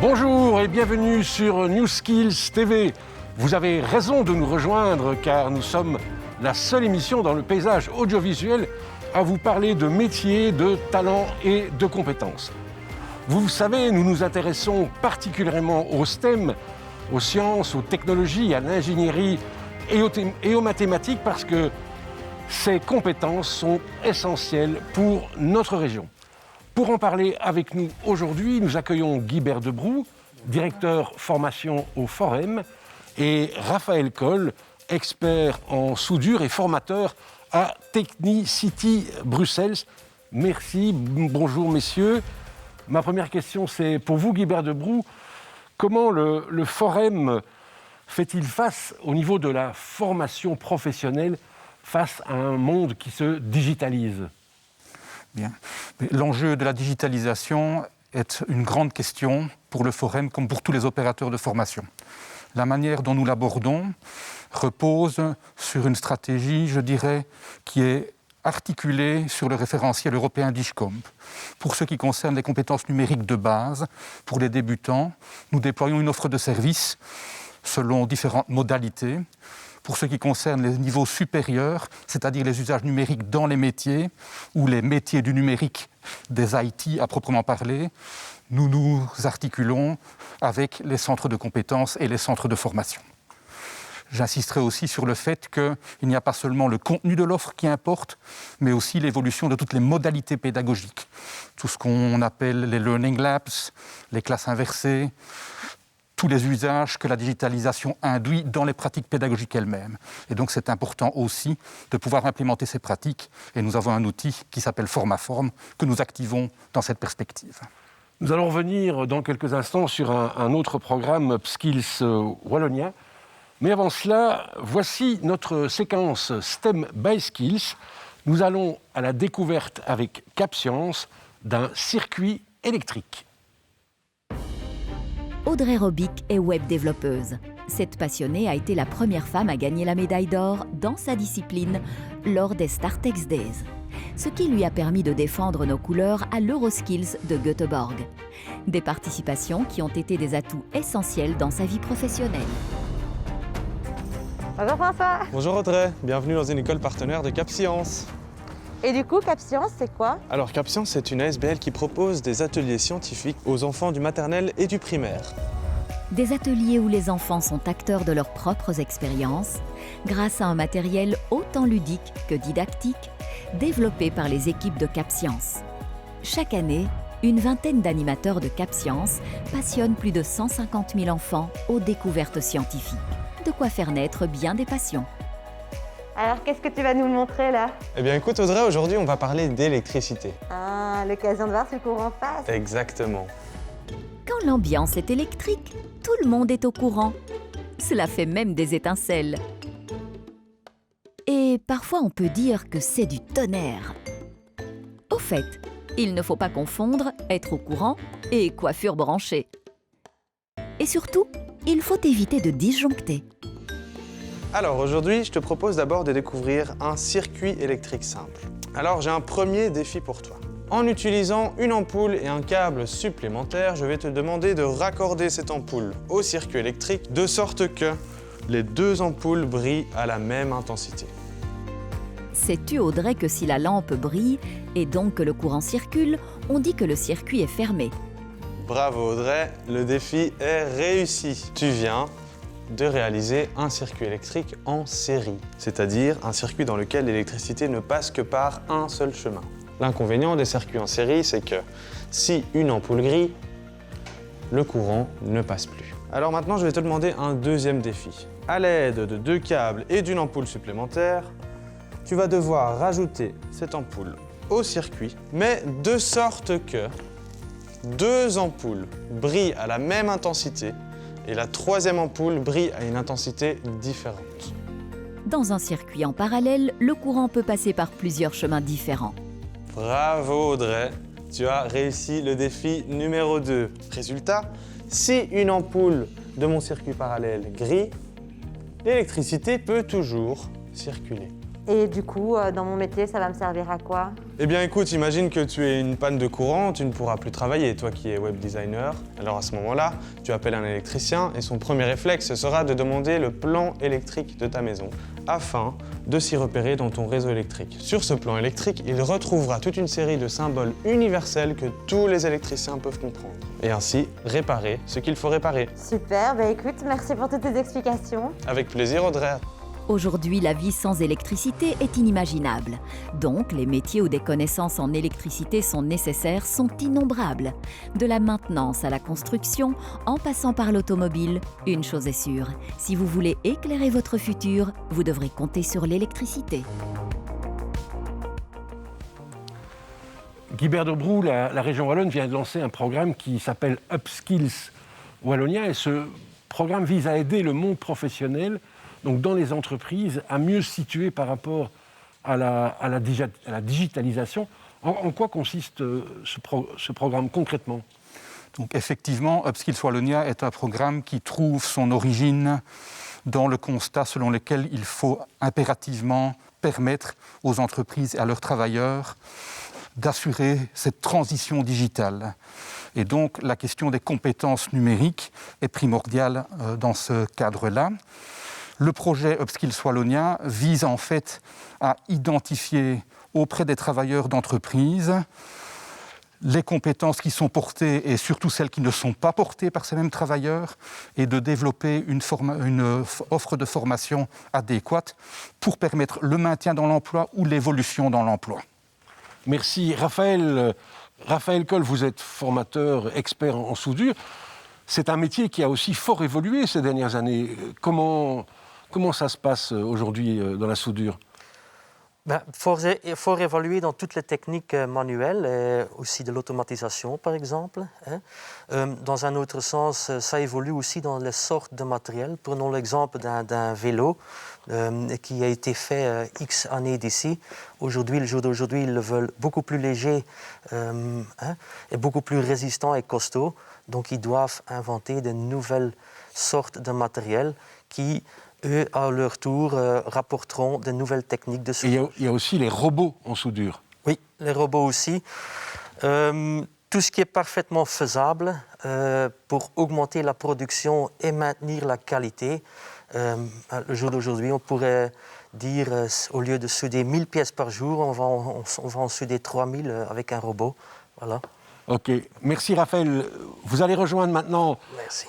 Bonjour et bienvenue sur New Skills TV. Vous avez raison de nous rejoindre car nous sommes la seule émission dans le paysage audiovisuel à vous parler de métiers, de talents et de compétences. Vous le savez, nous nous intéressons particulièrement aux STEM, aux sciences, aux technologies, à l'ingénierie et aux mathématiques parce que ces compétences sont essentielles pour notre région. Pour en parler avec nous aujourd'hui, nous accueillons Guy Berdebroux, directeur formation au Forem, et Raphaël Coll, expert en soudure et formateur à Technicity Bruxelles. Merci, bonjour messieurs. Ma première question, c'est pour vous Guy Berdebroux, comment le Forem fait-il face au niveau de la formation professionnelle face à un monde qui se digitalise ? Bien. L'enjeu de la digitalisation est une grande question pour le Forem comme pour tous les opérateurs de formation. La manière dont nous l'abordons repose sur une stratégie, je dirais, qui est articulée sur le référentiel européen DIGCOMP. Pour ce qui concerne les compétences numériques de base, pour les débutants, nous déployons une offre de services selon différentes modalités. Pour ce qui concerne les niveaux supérieurs, c'est-à-dire les usages numériques dans les métiers ou les métiers du numérique des IT à proprement parler, nous nous articulons avec les centres de compétences et les centres de formation. J'insisterai aussi sur le fait qu'il n'y a pas seulement le contenu de l'offre qui importe, mais aussi l'évolution de toutes les modalités pédagogiques. Tout ce qu'on appelle les learning labs, les classes inversées, tous les usages que la digitalisation induit dans les pratiques pédagogiques elles-mêmes. Et donc c'est important aussi de pouvoir implémenter ces pratiques. Et nous avons un outil qui s'appelle Formaform que nous activons dans cette perspective. Nous allons revenir dans quelques instants sur un autre programme, Skills Wallonia. Mais avant cela, voici notre séquence STEM by Skills. Nous allons à la découverte avec CapScience d'un circuit électrique. Audrey Robic est web développeuse. Cette passionnée a été la première femme à gagner la médaille d'or dans sa discipline lors des Startex Days, ce qui lui a permis de défendre nos couleurs à l'Euroskills de Göteborg. Des participations qui ont été des atouts essentiels dans sa vie professionnelle. Bonjour François. Bonjour Audrey, bienvenue dans une école partenaire de CapScience. Et du coup, CapScience, c'est quoi? Alors CapScience, c'est une ASBL qui propose des ateliers scientifiques aux enfants du maternel et du primaire. Des ateliers où les enfants sont acteurs de leurs propres expériences, grâce à un matériel autant ludique que didactique, développé par les équipes de CapScience. Chaque année, une vingtaine d'animateurs de CapScience passionnent plus de 150 000 enfants aux découvertes scientifiques. De quoi faire naître bien des passions. Alors, qu'est-ce que tu vas nous montrer là? Eh bien écoute Audrey, aujourd'hui on va parler d'électricité. Ah, l'occasion de voir si le courant passe. Exactement. Quand l'ambiance est électrique, tout le monde est au courant. Cela fait même des étincelles. Et parfois on peut dire que c'est du tonnerre. Au fait, il ne faut pas confondre être au courant et coiffure branchée. Et surtout, il faut éviter de disjoncter. Alors aujourd'hui, je te propose d'abord de découvrir un circuit électrique simple. Alors j'ai un premier défi pour toi. En utilisant une ampoule et un câble supplémentaire, je vais te demander de raccorder cette ampoule au circuit électrique de sorte que les deux ampoules brillent à la même intensité. Sais-tu, Audrey, que si la lampe brille et donc que le courant circule, on dit que le circuit est fermé? Bravo Audrey, le défi est réussi. Tu viens de réaliser un circuit électrique en série, c'est-à-dire un circuit dans lequel l'électricité ne passe que par un seul chemin. L'inconvénient des circuits en série, c'est que si une ampoule grille, le courant ne passe plus. Alors maintenant, je vais te demander un deuxième défi. À l'aide de deux câbles et d'une ampoule supplémentaire, tu vas devoir rajouter cette ampoule au circuit, mais de sorte que deux ampoules brillent à la même intensité et la troisième ampoule brille à une intensité différente. Dans un circuit en parallèle, le courant peut passer par plusieurs chemins différents. Bravo Audrey, tu as réussi le défi numéro 2. Résultat, si une ampoule de mon circuit parallèle grille, l'électricité peut toujours circuler. Et du coup, dans mon métier, ça va me servir à quoi? Eh bien écoute, imagine que tu aies une panne de courant, tu ne pourras plus travailler, toi qui es web designer. Alors à ce moment-là, tu appelles un électricien et son premier réflexe sera de demander le plan électrique de ta maison afin de s'y repérer dans ton réseau électrique. Sur ce plan électrique, il retrouvera toute une série de symboles universels que tous les électriciens peuvent comprendre et ainsi réparer ce qu'il faut réparer. Super, bah écoute, merci pour toutes tes explications. Avec plaisir Audrey. Aujourd'hui, la vie sans électricité est inimaginable. Donc, les métiers où des connaissances en électricité sont nécessaires sont innombrables. De la maintenance à la construction, en passant par l'automobile, une chose est sûre, si vous voulez éclairer votre futur, vous devrez compter sur l'électricité. Guibert de Brou, la région Wallonne vient de lancer un programme qui s'appelle Upskills Wallonia et ce programme vise à aider le monde professionnel, donc dans les entreprises, à mieux se situer par rapport à la digitalisation. En quoi consiste ce programme concrètement ? Donc effectivement, Upskills Wallonia est un programme qui trouve son origine dans le constat selon lequel il faut impérativement permettre aux entreprises et à leurs travailleurs d'assurer cette transition digitale. Et donc la question des compétences numériques est primordiale dans ce cadre-là. Le projet Upskills Wallonia vise en fait à identifier auprès des travailleurs d'entreprise les compétences qui sont portées et surtout celles qui ne sont pas portées par ces mêmes travailleurs et de développer une offre de formation adéquate pour permettre le maintien dans l'emploi ou l'évolution dans l'emploi. Merci. Raphaël Coll, vous êtes formateur, expert en soudure. C'est un métier qui a aussi fort évolué ces dernières années. Comment ça se passe aujourd'hui dans la soudure ? Fort évoluer dans toutes les techniques manuelles, et aussi de l'automatisation par exemple. Dans un autre sens, ça évolue aussi dans les sortes de matériel. Prenons l'exemple d'un vélo qui a été fait X années d'ici. Aujourd'hui, le jour d'aujourd'hui, ils le veulent beaucoup plus léger et beaucoup plus résistant et costaud. Donc ils doivent inventer de nouvelles sortes de matériel qui, eux, à leur tour, rapporteront de nouvelles techniques de soudure. Et il y a aussi les robots en soudure. Oui, les robots aussi. Tout ce qui est parfaitement faisable pour augmenter la production et maintenir la qualité. Le jour d'aujourd'hui, on pourrait dire, au lieu de souder 1000 pièces par jour, on va en souder 3000 avec un robot. Voilà. Ok, merci Raphaël. Vous allez rejoindre maintenant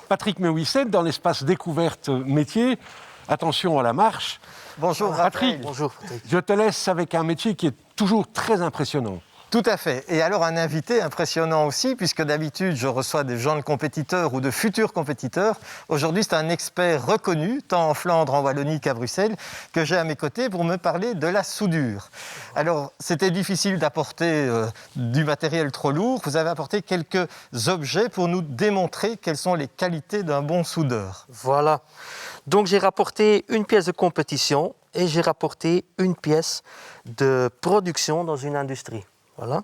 Patrick Mehuisset dans l'espace découverte métier. Attention à la marche. Bonjour Patrick. Bonjour Patrick. Je te laisse avec un métier qui est toujours très impressionnant. Tout à fait. Et alors un invité impressionnant aussi, puisque d'habitude je reçois des jeunes compétiteurs ou de futurs compétiteurs. Aujourd'hui c'est un expert reconnu, tant en Flandre, en Wallonie qu'à Bruxelles, que j'ai à mes côtés pour me parler de la soudure. Alors c'était difficile d'apporter du matériel trop lourd. Vous avez apporté quelques objets pour nous démontrer quelles sont les qualités d'un bon soudeur. Voilà. Donc j'ai rapporté une pièce de compétition et j'ai rapporté une pièce de production dans une industrie. Voilà.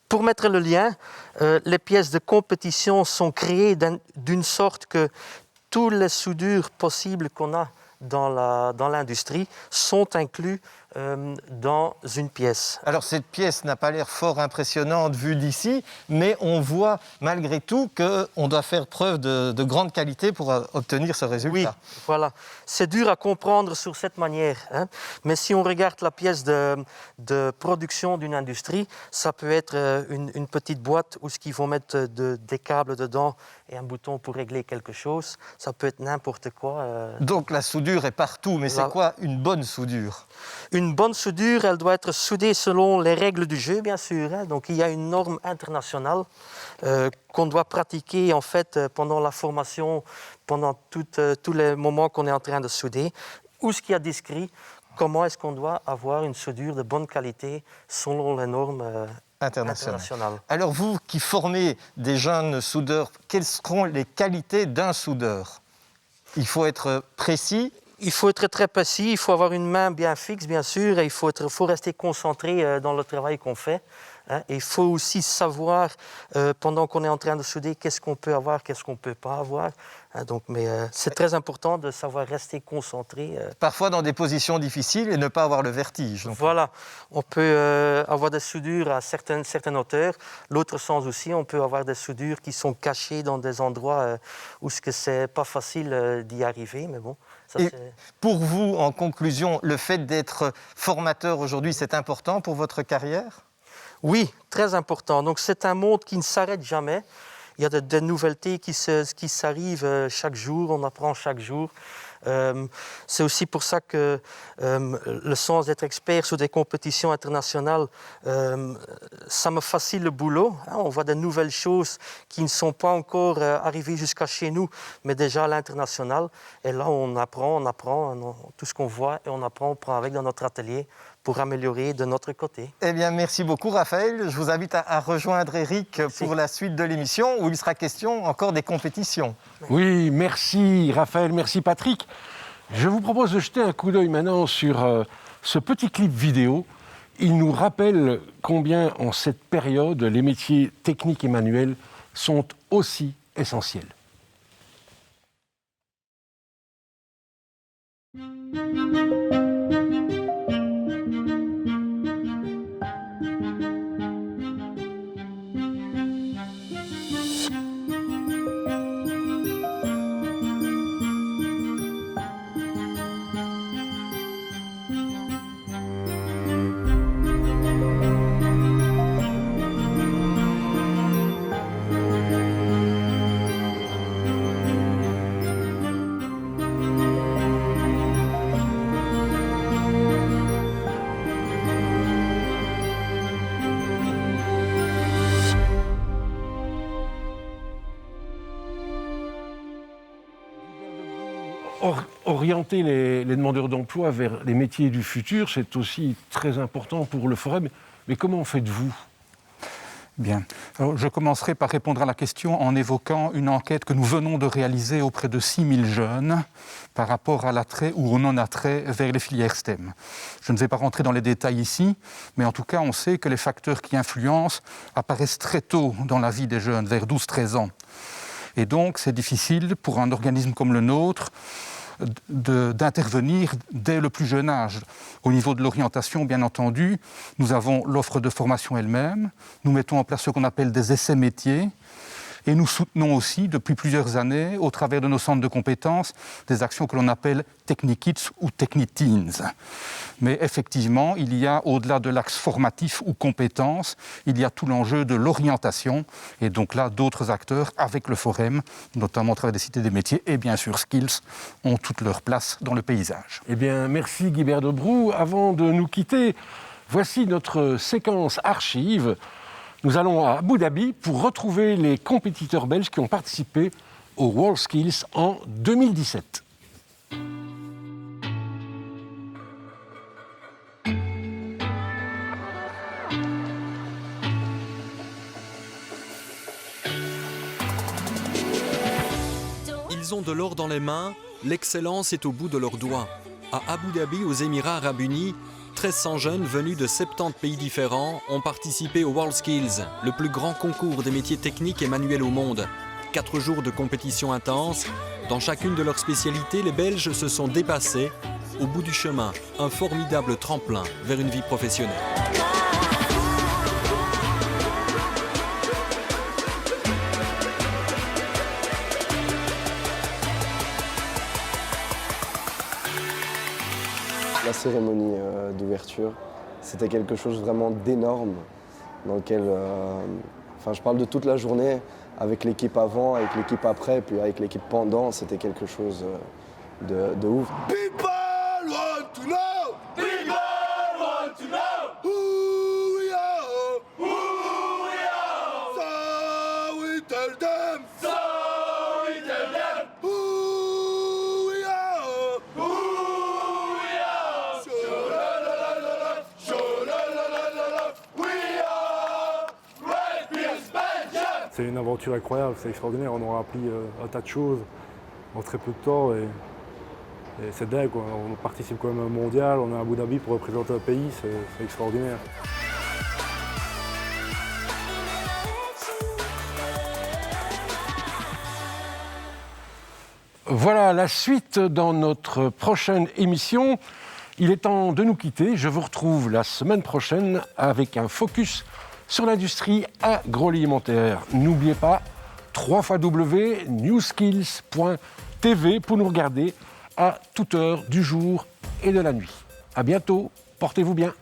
Pour mettre le lien, les pièces de compétition sont créées d'une sorte que toutes les soudures possibles qu'on a dans l'industrie sont inclus dans une pièce. Alors cette pièce n'a pas l'air fort impressionnante vue d'ici, mais on voit malgré tout qu'on doit faire preuve de grande qualité pour obtenir ce résultat. Oui, voilà. C'est dur à comprendre sur cette manière, mais si on regarde la pièce de production d'une industrie, ça peut être une petite boîte où ils vont mettre des câbles dedans et un bouton pour régler quelque chose. Ça peut être n'importe quoi. Donc la soudure est partout, mais c'est quoi une bonne soudure ? Une bonne soudure, elle doit être soudée selon les règles du jeu, bien sûr. Donc il y a une norme internationale qu'on doit pratiquer en fait pendant la formation, pendant tous les moments qu'on est en train de souder, où ce qui a décrit comment est-ce qu'on doit avoir une soudure de bonne qualité selon les normes internationales. Alors vous qui formez des jeunes soudeurs, quelles seront les qualités d'un soudeur ? Il faut être précis. Il faut être très précis, il faut avoir une main bien fixe, bien sûr, et il faut rester concentré dans le travail qu'on fait. hein. Et il faut aussi savoir, pendant qu'on est en train de souder, qu'est-ce qu'on peut avoir, qu'est-ce qu'on ne peut pas avoir. Hein, donc, mais c'est très important de savoir rester concentré. Parfois dans des positions difficiles et ne pas avoir le vertige. Donc. Voilà, on peut avoir des soudures à certaines hauteurs. L'autre sens aussi, on peut avoir des soudures qui sont cachées dans des endroits où ce n'est pas facile d'y arriver, mais bon. Ça, et pour vous, en conclusion, le fait d'être formateur aujourd'hui, c'est important pour votre carrière ? Oui, très important. Donc c'est un monde qui ne s'arrête jamais. Il y a des nouveautés qui s'arrivent chaque jour, on apprend chaque jour. C'est aussi pour ça que le sens d'être expert sur des compétitions internationales, ça me facilite le boulot. Hein. On voit de nouvelles choses qui ne sont pas encore arrivées jusqu'à chez nous, mais déjà à l'international. Et là, on apprend tout ce qu'on voit et on prend avec dans notre atelier pour améliorer de notre côté. Eh bien, merci beaucoup, Raphaël. Je vous invite à rejoindre Eric pour la suite de l'émission, où il sera question encore des compétitions. Oui, merci Raphaël, merci Patrick. Je vous propose de jeter un coup d'œil maintenant sur ce petit clip vidéo. Il nous rappelle combien, en cette période, les métiers techniques et manuels sont aussi essentiels. Orienter les demandeurs d'emploi vers les métiers du futur, c'est aussi très important pour le Forem. Mais comment faites-vous ? Bien. Alors, je commencerai par répondre à la question en évoquant une enquête que nous venons de réaliser auprès de 6000 jeunes par rapport à l'attrait ou au non-attrait vers les filières STEM. Je ne vais pas rentrer dans les détails ici, mais en tout cas, on sait que les facteurs qui influencent apparaissent très tôt dans la vie des jeunes, vers 12-13 ans. Et donc, c'est difficile pour un organisme comme le nôtre d'intervenir dès le plus jeune âge. Au niveau de l'orientation, bien entendu, nous avons l'offre de formation elle-même, nous mettons en place ce qu'on appelle des essais métiers, et nous soutenons aussi, depuis plusieurs années, au travers de nos centres de compétences, des actions que l'on appelle Technikids ou Techniteens. Mais effectivement, il y a, au-delà de l'axe formatif ou compétences, il y a tout l'enjeu de l'orientation, et donc là, d'autres acteurs, avec le Forem, notamment au travers des cités des métiers, et bien sûr Skills, ont toute leur place dans le paysage. Eh bien, merci Guibert Debrou. Avant de nous quitter, voici notre séquence archive. Nous allons à Abu Dhabi pour retrouver les compétiteurs belges qui ont participé aux WorldSkills en 2017. Ils ont de l'or dans les mains, l'excellence est au bout de leurs doigts. À Abu Dhabi, aux Émirats Arabes Unis, 1300 jeunes venus de 70 pays différents ont participé aux WorldSkills, le plus grand concours des métiers techniques et manuels au monde. 4 jours de compétition intense. Dans chacune de leurs spécialités, les Belges se sont dépassés. Au bout du chemin, un formidable tremplin vers une vie professionnelle. La cérémonie d'ouverture, c'était quelque chose vraiment d'énorme dans lequel, je parle de toute la journée, avec l'équipe avant, avec l'équipe après, puis avec l'équipe pendant, c'était quelque chose de ouf. People want to know! People want to know! Who we are! Who we are! So we tell them! So we tell them! Who we are! Who we are! Sho-la-la-la-la-la! Sho-la-la-la-la-la! We are Red Bears Belgium! C'est une aventure incroyable, c'est extraordinaire, on aura appris un tas de choses en très peu de temps et c'est dingue, quoi. On participe quand même à un mondial, on est à Abu Dhabi pour représenter un pays, c'est extraordinaire. Voilà la suite dans notre prochaine émission. Il est temps de nous quitter. Je vous retrouve la semaine prochaine avec un focus sur l'industrie agroalimentaire. N'oubliez pas www.newskills.tv pour nous regarder à toute heure du jour et de la nuit. À bientôt, portez-vous bien.